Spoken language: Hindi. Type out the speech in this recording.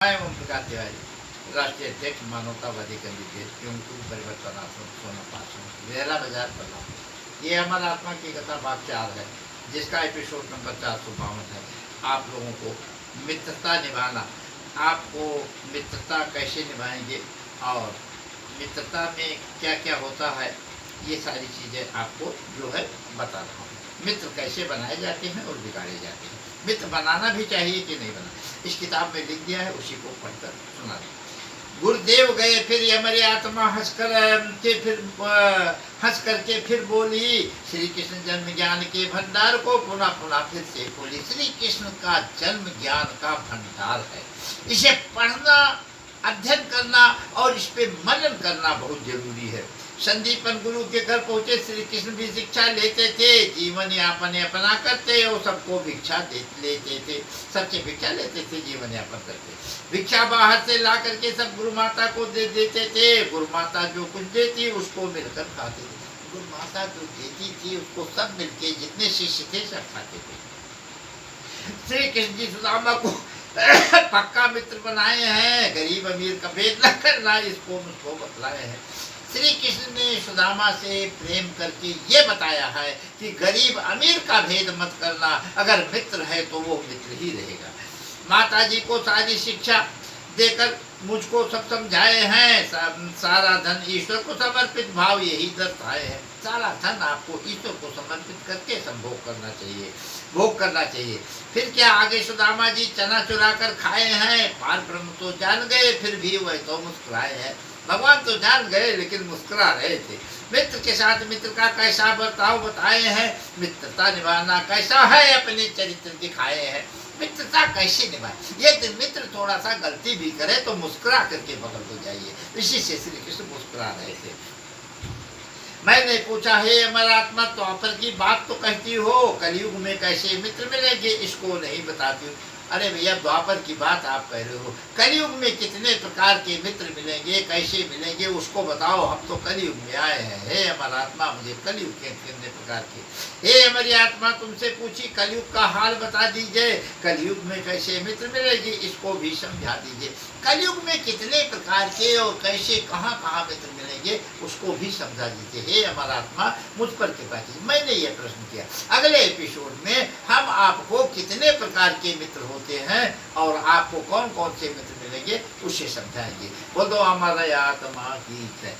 मैं ओम प्रकाश तिवारी, राष्ट्रीय अध्यक्ष मानवतावादी कैंडिडेट एवं कुल परिवर्तन आश्रम सोनापाश्रम रेला बाजार बल्ला। ये हमारा आत्मा की कथा भाग 4 है, जिसका एपिसोड नंबर 452 है। आप लोगों को मित्रता निभाना, आपको मित्रता कैसे निभाएंगे और मित्रता में क्या क्या होता है, ये सारी चीज़ें आपको जो है बता रहा हूँ। मित्र कैसे बनाए जाते हैं और बिगाड़े जाते हैं, मित्र बनाना भी चाहिए कि नहीं बनाना, इस किताब में लिख दिया है, उसी को पढ़कर सुना दें। गुरुदेव गए फिर हमारी आत्मा हंस करके फिर बोली, श्री कृष्ण जन्म ज्ञान के भंडार को पुनः पुनः फिर से बोली। श्री कृष्ण का जन्म ज्ञान का भंडार है, इसे पढ़ना, अध्ययन करना और इस पे मनन करना बहुत जरूरी है। संदीपन गुरु के घर पहुंचे, श्री कृष्ण भी शिक्षा लेते थे, जीवन यापन अपना करते और सबको भिक्षा लेते थे, सबसे भिक्षा लेते थे, जीवन यापन करते। भिक्षा बाहर से ला करके सब गुरु माता को दे देते थे, गुरु माता जो कुछ देती उसको मिलकर खाते थे। गुरु माता जो देती थी उसको सब मिलके जितने शिष्य थे सब खाते थे। श्री कृष्ण जी सुदामा को पक्का मित्र बनाए हैं, गरीब अमीर का भेद न करना, इसको मुझको बतलाए हैं। श्री कृष्ण ने सुदामा से प्रेम करके ये बताया है कि गरीब अमीर का भेद मत करना, अगर मित्र है तो वो मित्र ही रहेगा। माता जी को सारी शिक्षा देकर मुझको सब समझाए हैं, सारा धन ईश्वर को समर्पित भाव यही दर्शाए हैं। सारा धन आपको ईश्वर को समर्पित करके संभोग करना चाहिए, भोग करना चाहिए। फिर क्या आगे सुदामा जी चना चुरा कर खाए हैं, पार ब्रह्म तो जान गए, फिर भी वह तो मुस्कुराए हैं। भगवान तो जान गए लेकिन मुस्कुरा रहे थे। मित्र के साथ मित्र का कैसा बर्ताव बताए हैं, मित्रता निभाना कैसा है अपने चरित्र दिखाए हैं। मित्रता कैसे निभाए, ये मित्र थोड़ा सा गलती भी करे तो मुस्कुरा करके बगल को जाइए, इसी से श्री कृष्ण मुस्कुरा रहे थे। मैंने पूछा, हे अमर आत्मा, तो द्वापर की बात तो कहती हो, कलयुग में कैसे मित्र मिलेंगे इसको नहीं बताती हो। अरे भैया, द्वापर की बात आप कह रहे हो, कलयुग में कितने प्रकार के मित्र मिलेंगे, कैसे मिलेंगे उसको बताओ, हम तो कलयुग में आए हैं। हे अमर आत्मा, मुझे कलयुग के कितने प्रकार के, हे हमारी आत्मा तुमसे पूछी, कलयुग का हाल बता दीजिए, कलयुग में कैसे मित्र मिलेगी इसको भी समझा दीजिए। कलयुग में कितने प्रकार के और कैसे कहाँ कहाँ मित्र मिलेंगे उसको भी समझा दीजिए। हे अमर आत्मा, मुझ पर कृपा कीजिए। मैंने ये प्रश्न किया, अगले एपिसोड में हम आपको कितने प्रकार के मित्र होते हैं और आपको कौन कौन से मित्र मिलेंगे उसे समझाएंगे। बोलो हमारा आत्मा की जय।